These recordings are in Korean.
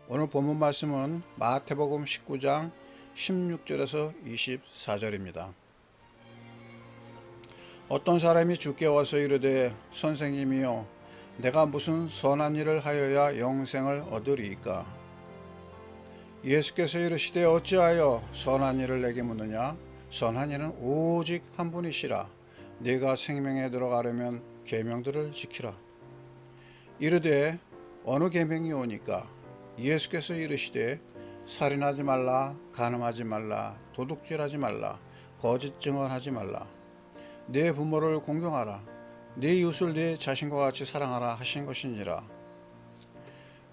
오늘 본문 말씀은 마태복음 19장 16절에서 24절입니다. 어떤 사람이 주께 와서 이르되 선생님이여 내가 무슨 선한 일을 하여야 영생을 얻으리이까? 예수께서 이르시되 어찌하여 선한 일을 내게 묻느냐? 선한 일은 오직 한 분이시라. 네가 생명에 들어가려면 계명들을 지키라. 이르되 어느 계명이 오니까? 예수께서 이르시되 살인하지 말라, 간음하지 말라, 도둑질하지 말라, 거짓 증언하지 말라, 내 부모를 공경하라, 내 이웃을 내 자신과 같이 사랑하라 하신 것이니라.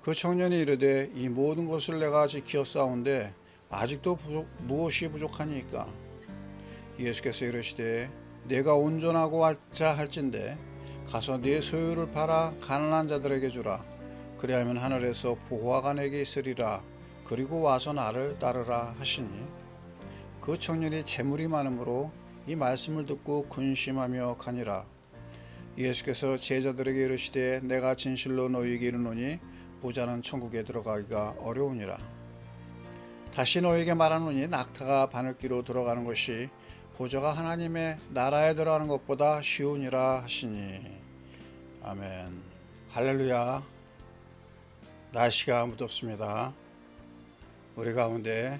그 청년이 이르되 이 모든 것을 내가 지키었사온데 아직도 무엇이 부족하니까? 예수께서 이르시되 내가 온전하고 알자 할진대 가서 네 소유를 팔아 가난한 자들에게 주라. 그리하면 하늘에서 보화가 내게 있으리라. 그리고 와서 나를 따르라 하시니 그 청년이 재물이 많으므로 이 말씀을 듣고 근심하며 가니라. 예수께서 제자들에게 이르시되 내가 진실로 너희에게 이르노니 부자는 천국에 들어가기가 어려우니라. 다시 너희에게 말하노니 낙타가 바늘귀로 들어가는 것이 부자가 하나님의 나라에 들어가는 것보다 쉬우니라 하시니. 아멘. 할렐루야. 날씨가 무덥습니다. 우리 가운데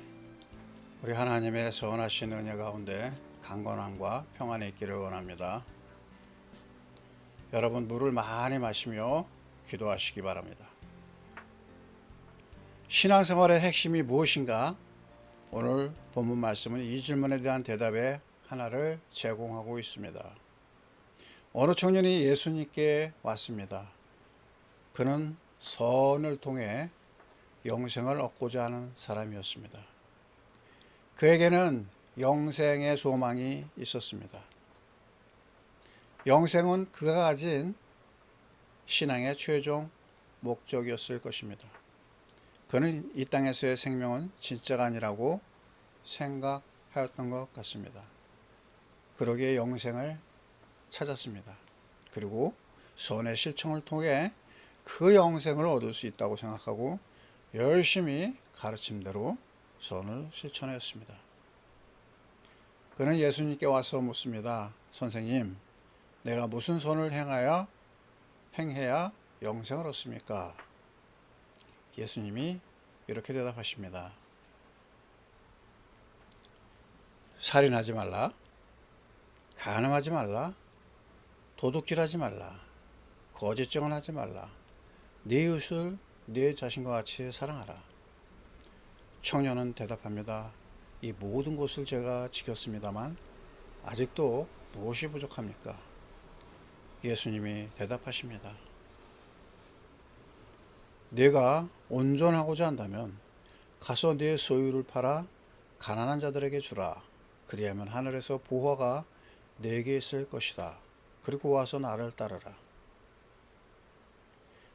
우리 하나님의 선하신 은혜 가운데 강건함과 평안이 있기를 원합니다. 여러분 물을 많이 마시며 기도하시기 바랍니다. 신앙생활의 핵심이 무엇인가? 오늘 본문 말씀은 이 질문에 대한 대답의 하나를 제공하고 있습니다. 어느 청년이 예수님께 왔습니다. 그는 선을 통해 영생을 얻고자 하는 사람이었습니다. 그에게는 영생의 소망이 있었습니다. 영생은 그가 가진 신앙의 최종 목적이었을 것입니다. 그는 이 땅에서의 생명은 진짜가 아니라고 생각하였던 것 같습니다. 그러기에 영생을 찾았습니다. 그리고 선의 실천을 통해 그 영생을 얻을 수 있다고 생각하고 열심히 가르침대로 선을 실천했습니다. 그는 예수님께 와서 묻습니다. 선생님, 내가 무슨 선을 행해야 영생을 얻습니까? 예수님이 이렇게 대답하십니다. 살인하지 말라, 간음하지 말라, 도둑질하지 말라, 거짓 증언하지 말라, 네 이웃을 네 자신과 같이 사랑하라. 청년은 대답합니다. 이 모든 것을 제가 지켰습니다만 아직도 무엇이 부족합니까? 예수님이 대답하십니다. 네가 온전하고자 한다면 가서 네 소유를 팔아 가난한 자들에게 주라. 그리하면 하늘에서 보화가 네게 있을 것이다. 그리고 와서 나를 따르라.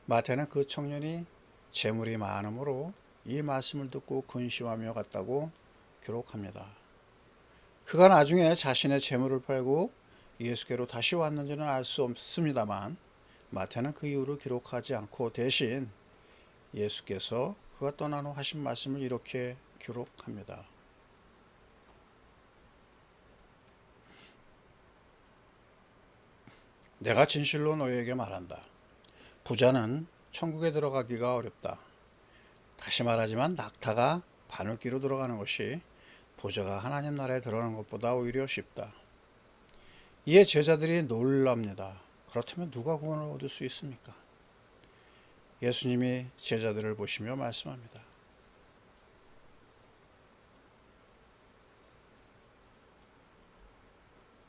마태는 그 청년이 재물이 많으므로 이 말씀을 듣고 근심하며 갔다고 기록합니다. 그가 나중에 자신의 재물을 팔고 예수께로 다시 왔는지는 알 수 없습니다만 마태는 그 이유를 기록하지 않고 대신 예수께서 그가 떠난 후 하신 말씀을 이렇게 기록합니다. 내가 진실로 너희에게 말한다. 부자는 천국에 들어가기가 어렵다. 다시 말하지만 낙타가 바늘귀로 들어가는 것이 부자가 하나님 나라에 들어가는 것보다 오히려 쉽다. 이에 제자들이 놀랍니다. 그렇다면 누가 구원을 얻을 수 있습니까? 예수님이 제자들을 보시며 말씀합니다.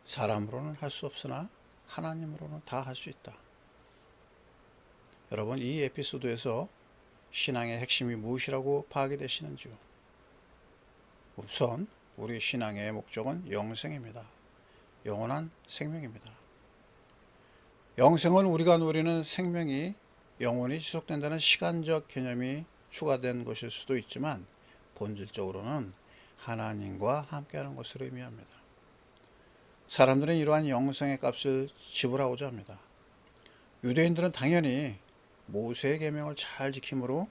사람으로는 할 수 없으나 하나님으로는 다 할 수 있다. 여러분, 이 에피소드에서 신앙의 핵심이 무엇이라고 파악이 되시는지요? 우선 우리 신앙의 목적은 영생입니다. 영원한 생명입니다. 영생은 우리가 누리는 생명이 영원히 지속된다는 시간적 개념이 추가된 것일 수도 있지만 본질적으로는 하나님과 함께하는 것을 의미합니다. 사람들은 이러한 영생의 값을 지불하고자 합니다. 유대인들은 당연히 모세의 계명을 잘 지킴으로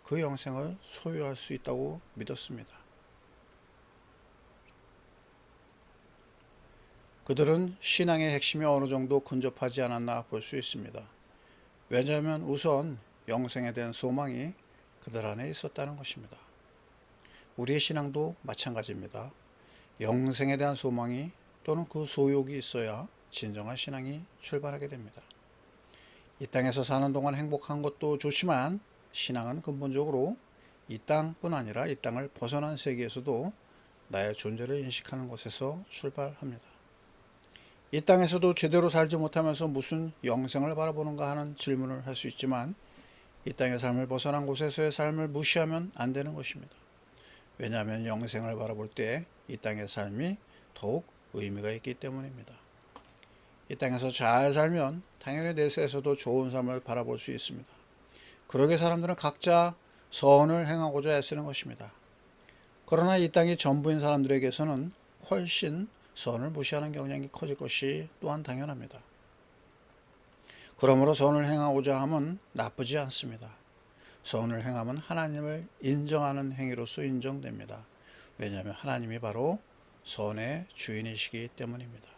그 영생을 소유할 수 있다고 믿었습니다. 그들은 신앙의 핵심이 어느 정도 근접하지 않았나 볼 수 있습니다. 왜냐하면 우선 영생에 대한 소망이 그들 안에 있었다는 것입니다. 우리의 신앙도 마찬가지입니다. 영생에 대한 소망이 또는 그 소욕이 있어야 진정한 신앙이 출발하게 됩니다. 이 땅에서 사는 동안 행복한 것도 좋지만 신앙은 근본적으로 이 땅뿐 아니라 이 땅을 벗어난 세계에서도 나의 존재를 인식하는 것에서 출발합니다. 이 땅에서도 제대로 살지 못하면서 무슨 영생을 바라보는가 하는 질문을 할 수 있지만 이 땅의 삶을 벗어난 곳에서의 삶을 무시하면 안 되는 것입니다. 왜냐하면 영생을 바라볼 때 이 땅의 삶이 더욱 의미가 있기 때문입니다. 이 땅에서 잘 살면 당연히 내세에서도 좋은 삶을 바라볼 수 있습니다. 그러게 사람들은 각자 선을 행하고자 애쓰는 것입니다. 그러나 이 땅이 전부인 사람들에게서는 훨씬 선을 무시하는 경향이 커질 것이 또한 당연합니다. 그러므로 선을 행하고자 함은 나쁘지 않습니다. 선을 행함은 하나님을 인정하는 행위로서 인정됩니다. 왜냐하면 하나님이 바로 선의 주인이시기 때문입니다.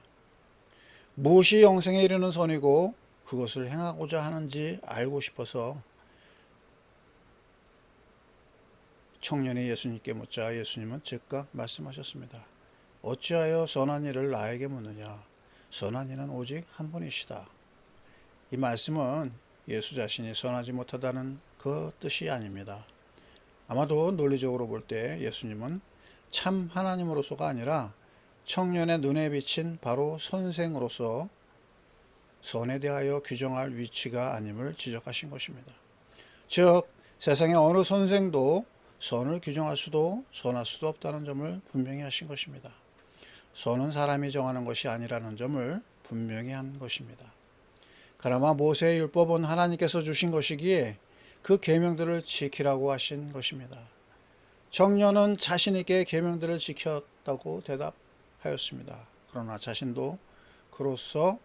무엇이 영생에 이르는 선이고 그것을 행하고자 하는지 알고 싶어서 청년이 예수님께 묻자 예수님은 즉각 말씀하셨습니다. 어찌하여 선한 일을 나에게 묻느냐? 선한 이는 오직 한 분이시다. 이 말씀은 예수 자신이 선하지 못하다는 그 뜻이 아닙니다. 아마도 논리적으로 볼 때 예수님은 참 하나님으로서가 아니라 청년의 눈에 비친 바로 선생으로서 선에 대하여 규정할 위치가 아님을 지적하신 것입니다. 즉 세상의 어느 선생도 선을 규정할 수도 선할 수도 없다는 점을 분명히 하신 것입니다. 선은 사람이 정하는 것이 아니라는 점을 분명히 한 것입니다. 그나마 모세의 율법은 하나님께서 주신 것이기에 그 계명들을 지키라고 하신 것입니다. 청년은 자신 있게 계명들을 지켰다고 대답하였습니다. 그러나 자신도 그로써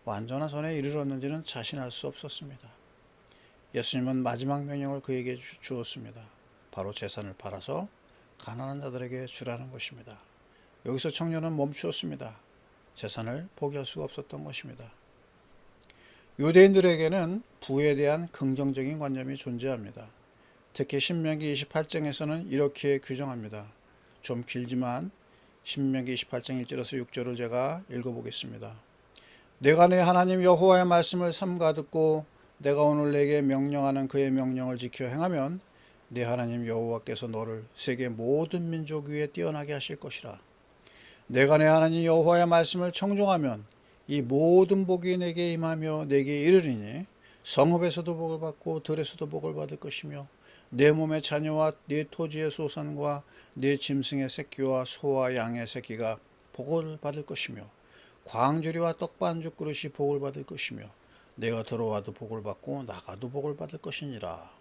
완전한 선에 이르렀는지는 자신할 수 없었습니다. 예수님은 마지막 명령을 그에게 주었습니다. 바로 재산을 팔아서 가난한 자들에게 주라는 것입니다. 여기서 청년은 멈추었습니다. 재산을 포기할 수가 없었던 것입니다. 유대인들에게는 부에 대한 긍정적인 관념이 존재합니다. 특히 신명기 28장에서는 이렇게 규정합니다. 좀 길지만 신명기 28장 1절에서 6절을 제가 읽어보겠습니다. 내가 내 하나님 여호와의 말씀을 삼가 듣고 내가 오늘 내게 명령하는 그의 명령을 지켜 행하면 내 하나님 여호와께서 너를 세계 모든 민족 위에 뛰어나게 하실 것이라. 내가 내 하나님 여호와의 말씀을 청종하면 이 모든 복이 내게 임하며 내게 이르리니 성읍에서도 복을 받고 들에서도 복을 받을 것이며 내 몸의 자녀와 내 토지의 소산과 내 짐승의 새끼와 소와 양의 새끼가 복을 받을 것이며 광주리와 떡반죽 그릇이 복을 받을 것이며 내가 들어와도 복을 받고 나가도 복을 받을 것이니라.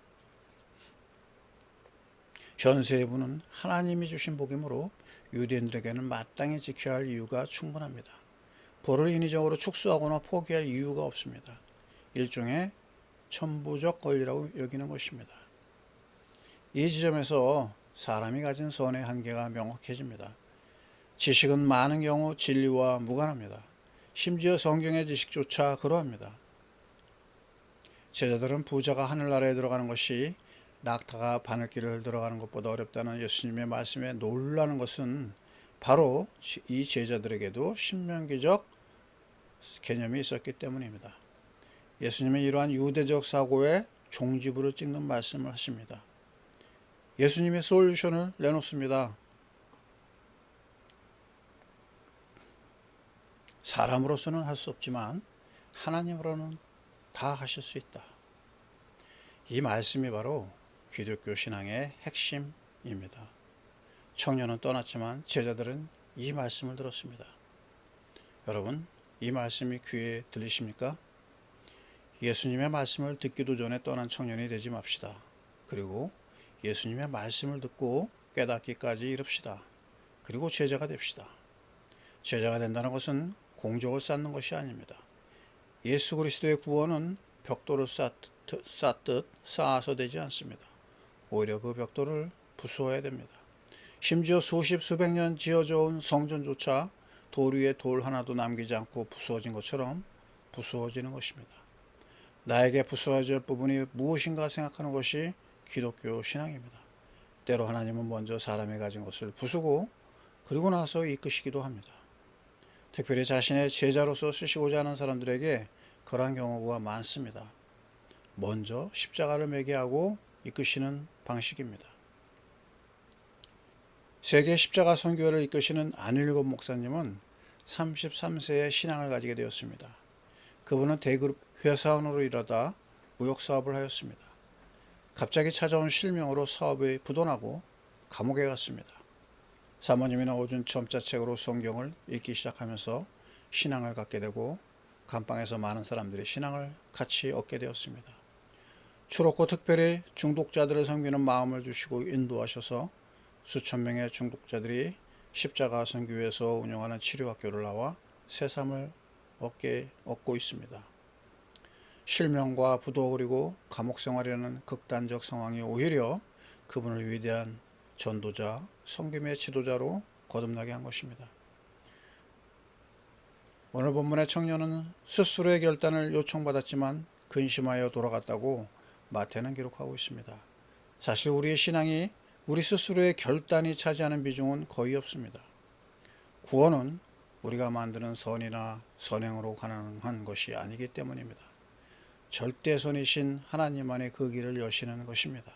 현세의 분은 하나님이 주신 복이므로 유대인들에게는 마땅히 지켜야 할 이유가 충분합니다. 복을 인위적으로 축소하거나 포기할 이유가 없습니다. 일종의 천부적 권리라고 여기는 것입니다. 이 지점에서 사람이 가진 선의 한계가 명확해집니다. 지식은 많은 경우 진리와 무관합니다. 심지어 성경의 지식조차 그러합니다. 제자들은 부자가 하늘나라에 들어가는 것이 낙타가 바늘길을 들어가는 것보다 어렵다는 예수님의 말씀에 놀라는 것은 바로 이 제자들에게도 신명기적 개념이 있었기 때문입니다. 예수님은 이러한 유대적 사고의 종지부를 찍는 말씀을 하십니다. 예수님의 솔루션을 내놓습니다. 사람으로서는 할 수 없지만 하나님으로는 다 하실 수 있다. 이 말씀이 바로 기독교 신앙의 핵심입니다. 청년은 떠났지만 제자들은 이 말씀을 들었습니다. 여러분, 이 말씀이 귀에 들리십니까? 예수님의 말씀을 듣기도 전에 떠난 청년이 되지 맙시다. 그리고 예수님의 말씀을 듣고 깨닫기까지 이릅시다. 그리고 제자가 됩시다. 제자가 된다는 것은 공적을 쌓는 것이 아닙니다. 예수 그리스도의 구원은 벽돌을 쌓듯 쌓아서 되지 않습니다. 오히려 그 벽돌을 부수어야 됩니다. 심지어 수십 수백 년 지어져 온 성전조차 돌 위에 돌 하나도 남기지 않고 부수어진 것처럼 부수어지는 것입니다. 나에게 부수어질 부분이 무엇인가 생각하는 것이 기독교 신앙입니다. 때로 하나님은 먼저 사람이 가진 것을 부수고 그리고 나서 이끄시기도 합니다. 특별히 자신의 제자로서 쓰시고자 하는 사람들에게 그러한 경우가 많습니다. 먼저 십자가를 매게 하고 이끄시는 방식입니다. 세계 십자가 선교회를 이끄시는 안일곱 목사님은 33세에 신앙을 가지게 되었습니다. 그분은 대기업 회사원으로 일하다 무역사업을 하였습니다. 갑자기 찾아온 실명으로 사업이 부도나고 감옥에 갔습니다. 사모님이 넣어준 점자책으로 성경을 읽기 시작하면서 신앙을 갖게 되고 감방에서 많은 사람들이 신앙을 같이 얻게 되었습니다. 주롭고 특별히 중독자들을 섬기는 마음을 주시고 인도하셔서 수천 명의 중독자들이 십자가 선교회에서 운영하는 치료학교를 나와 새삼을 얻고 있습니다. 실명과 부도 그리고 감옥 생활이라는 극단적 상황이 오히려 그분을 위대한 전도자, 성김의 지도자로 거듭나게 한 것입니다. 오늘 본문의 청년은 스스로의 결단을 요청받았지만 근심하여 돌아갔다고 마태는 기록하고 있습니다. 사실 우리의 신앙이 우리 스스로의 결단이 차지하는 비중은 거의 없습니다. 구원은 우리가 만드는 선이나 선행으로 가능한 것이 아니기 때문입니다. 절대선이신 하나님만이 그 길을 여시는 것입니다.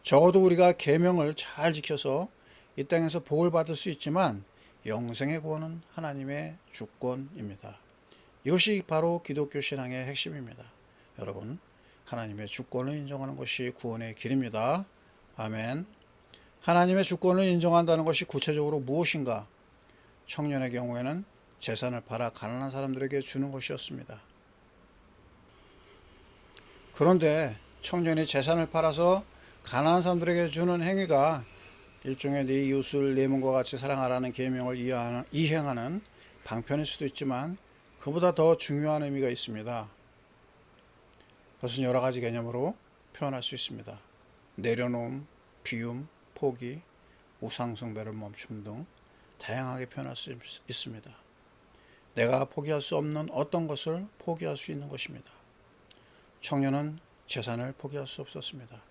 적어도 우리가 계명을 잘 지켜서 이 땅에서 복을 받을 수 있지만 영생의 구원은 하나님의 주권입니다. 이것이 바로 기독교 신앙의 핵심입니다. 여러분, 하나님의 주권을 인정하는 것이 구원의 길입니다. 아멘. 하나님의 주권을 인정한다는 것이 구체적으로 무엇인가? 청년의 경우에는 재산을 팔아 가난한 사람들에게 주는 것이었습니다. 그런데 청년이 재산을 팔아서 가난한 사람들에게 주는 행위가 일종의 네 이웃을 네 몸과 같이 사랑하라는 계명을 이행하는 방편일 수도 있지만 그보다 더 중요한 의미가 있습니다. 그것은 여러 가지 개념으로 표현할 수 있습니다. 내려놓음, 비움, 포기, 우상숭배를 멈춤 등 다양하게 표현할 수 있습니다. 내가 포기할 수 없는 어떤 것을 포기할 수 있는 것입니다. 청년은 재산을 포기할 수 없었습니다.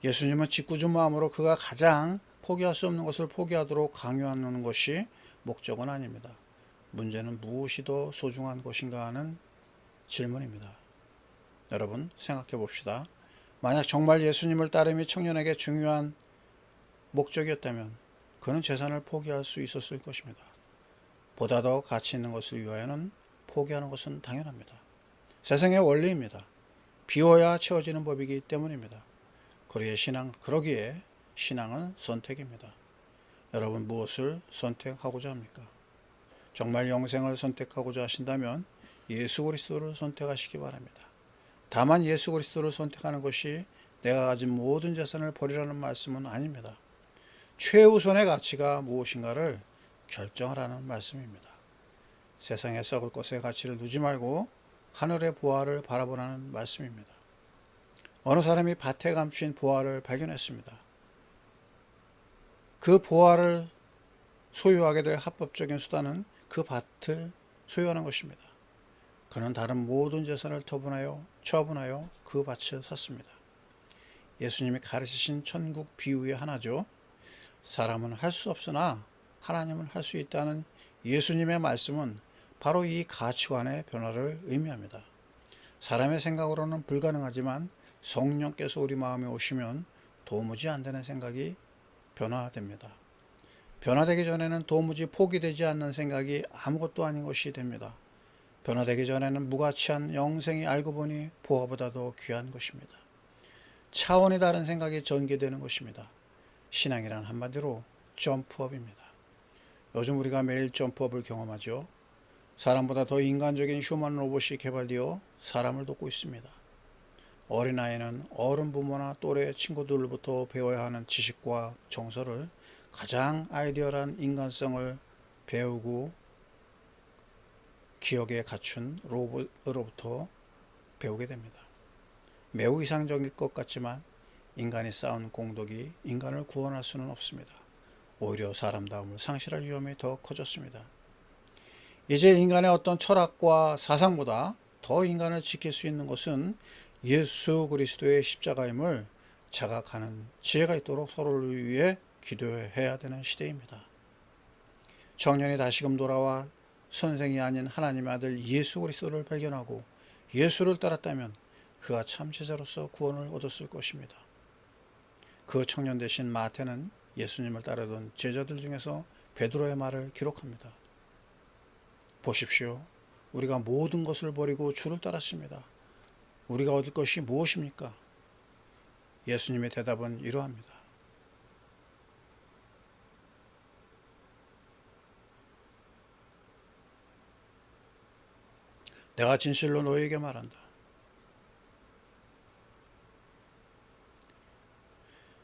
예수님은 짓궂은 마음으로 그가 가장 포기할 수 없는 것을 포기하도록 강요하는 것이 목적은 아닙니다. 문제는 무엇이 더 소중한 것인가 하는 질문입니다. 여러분 생각해 봅시다. 만약 정말 예수님을 따름이 청년에게 중요한 목적이었다면 그는 재산을 포기할 수 있었을 것입니다. 보다 더 가치 있는 것을 위하여는 포기하는 것은 당연합니다. 세상의 원리입니다. 비워야 채워지는 법이기 때문입니다. 그러기에 신앙은 선택입니다. 여러분 무엇을 선택하고자 합니까? 정말 영생을 선택하고자 하신다면 예수 그리스도를 선택하시기 바랍니다. 다만 예수 그리스도를 선택하는 것이 내가 가진 모든 재산을 버리라는 말씀은 아닙니다. 최우선의 가치가 무엇인가를 결정하라는 말씀입니다. 세상에 썩을 것의 가치를 두지 말고 하늘의 보화를 바라보라는 말씀입니다. 어느 사람이 밭에 감춘 보화를 발견했습니다. 그 보화를 소유하게 될 합법적인 수단은 그 밭을 소유하는 것입니다. 그는 다른 모든 재산을 처분하여 그 밭을 샀습니다. 예수님이 가르치신 천국 비유의 하나죠. 사람은 할 수 없으나 하나님은 할 수 있다는 예수님의 말씀은 바로 이 가치관의 변화를 의미합니다. 사람의 생각으로는 불가능하지만 성령께서 우리 마음에 오시면 도무지 안 되는 생각이 변화됩니다. 변화되기 전에는 도무지 포기되지 않는 생각이 아무것도 아닌 것이 됩니다. 변화되기 전에는 무가치한 영생이 알고 보니 보화보다 더 귀한 것입니다. 차원이 다른 생각이 전개되는 것입니다. 신앙이란 한마디로 점프업입니다. 요즘 우리가 매일 점프업을 경험하죠. 사람보다 더 인간적인 휴먼 로봇이 개발되어 사람을 돕고 있습니다. 어린아이는 어른 부모나 또래 친구들로부터 배워야 하는 지식과 정서를 가장 아이디어란 인간성을 배우고 기억에 갖춘 로봇으로부터 배우게 됩니다. 매우 이상적일 것 같지만 인간이 쌓은 공덕이 인간을 구원할 수는 없습니다. 오히려 사람다움을 상실할 위험이 더 커졌습니다. 이제 인간의 어떤 철학과 사상보다 더 인간을 지킬 수 있는 것은 예수 그리스도의 십자가임을 자각하는 지혜가 있도록 서로를 위해 기도해야 되는 시대입니다. 청년이 다시금 돌아와 선생이 아닌 하나님의 아들 예수 그리스도를 발견하고 예수를 따랐다면 그가 참 제자로서 구원을 얻었을 것입니다. 그 청년 대신 마태는 예수님을 따르던 제자들 중에서 베드로의 말을 기록합니다. 보십시오. 우리가 모든 것을 버리고 주를 따랐습니다. 우리가 얻을 것이 무엇입니까? 예수님의 대답은 이러합니다. 내가 진실로 너희에게 말한다.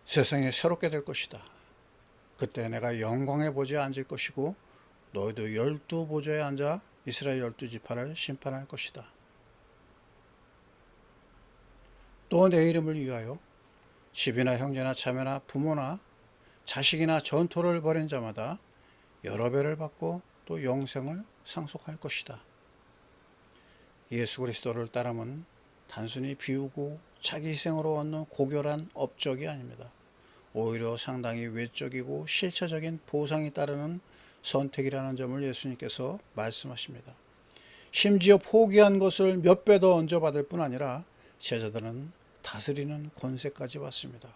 세상이 새롭게 될 것이다. 그때 내가 영광의 보좌에 앉을 것이고 너희도 12보좌에 앉아 이스라엘 12지파를 심판할 것이다. 또 내 이름을 위하여 집이나 형제나 자매나 부모나 자식이나 전토를 벌인 자마다 여러 배를 받고 또 영생을 상속할 것이다. 예수 그리스도를 따르면 단순히 비우고 자기 희생으로 얻는 고결한 업적이 아닙니다. 오히려 상당히 외적이고 실체적인 보상이 따르는 선택이라는 점을 예수님께서 말씀하십니다. 심지어 포기한 것을 몇 배 더 얹어받을 뿐 아니라 제자들은 다스리는 권세까지 받습니다.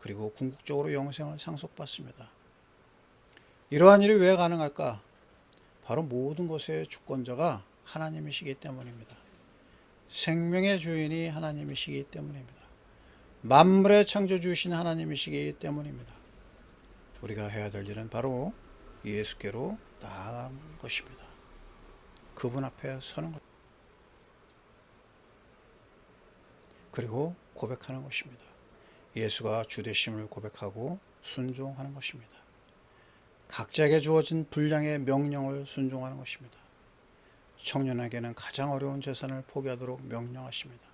그리고 궁극적으로 영생을 상속받습니다. 이러한 일이 왜 가능할까? 바로 모든 것의 주권자가 하나님이시기 때문입니다. 생명의 주인이 하나님이시기 때문입니다. 만물의 창조주이신 하나님이시기 때문입니다. 우리가 해야 될 일은 바로 예수께로 나아가는 것입니다. 그분 앞에 서는 것, 그리고 고백하는 것입니다. 예수가 주되심을 고백하고 순종하는 것입니다. 각자에게 주어진 분량의 명령을 순종하는 것입니다. 청년에게는 가장 어려운 재산을 포기하도록 명령하십니다.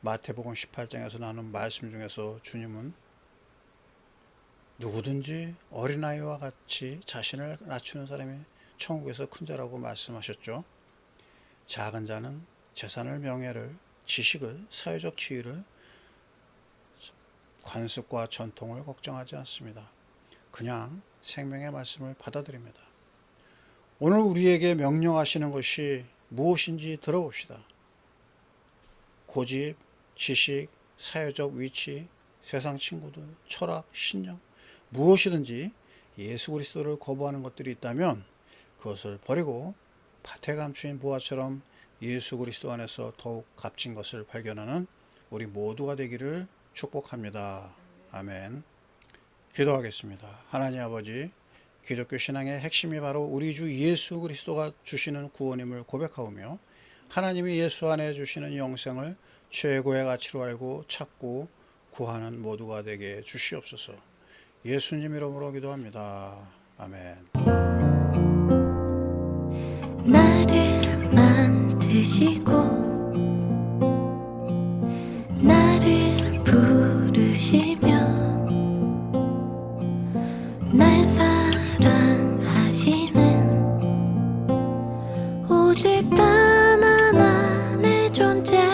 마태복음 18장에서 나눈 말씀 중에서 주님은 누구든지 어린아이와 같이 자신을 낮추는 사람이 천국에서 큰 자라고 말씀하셨죠. 작은 자는 재산을, 명예를, 지식을, 사회적 지위를, 관습과 전통을 걱정하지 않습니다. 그냥 생명의 말씀을 받아들입니다. 오늘 우리에게 명령하시는 것이 무엇인지 들어봅시다. 고집, 지식, 사회적 위치, 세상 친구들, 철학, 신념, 무엇이든지 예수 그리스도를 거부하는 것들이 있다면 그것을 버리고 밭에 감추인 보화처럼 예수 그리스도 안에서 더욱 값진 것을 발견하는 우리 모두가 되기를 축복합니다. 아멘. 기도하겠습니다. 하나님 아버지, 기독교 신앙의 핵심이 바로 우리 주 예수 그리스도가 주시는 구원임을 고백하오며 하나님이 예수 안에 주시는 영생을 최고의 가치로 알고 찾고 구하는 모두가 되게 주시옵소서. 예수님 이름으로 기도합니다. 아멘. 나를 만드시고 나를 부르시며 날 사랑하시는 오직 단 하나의 존재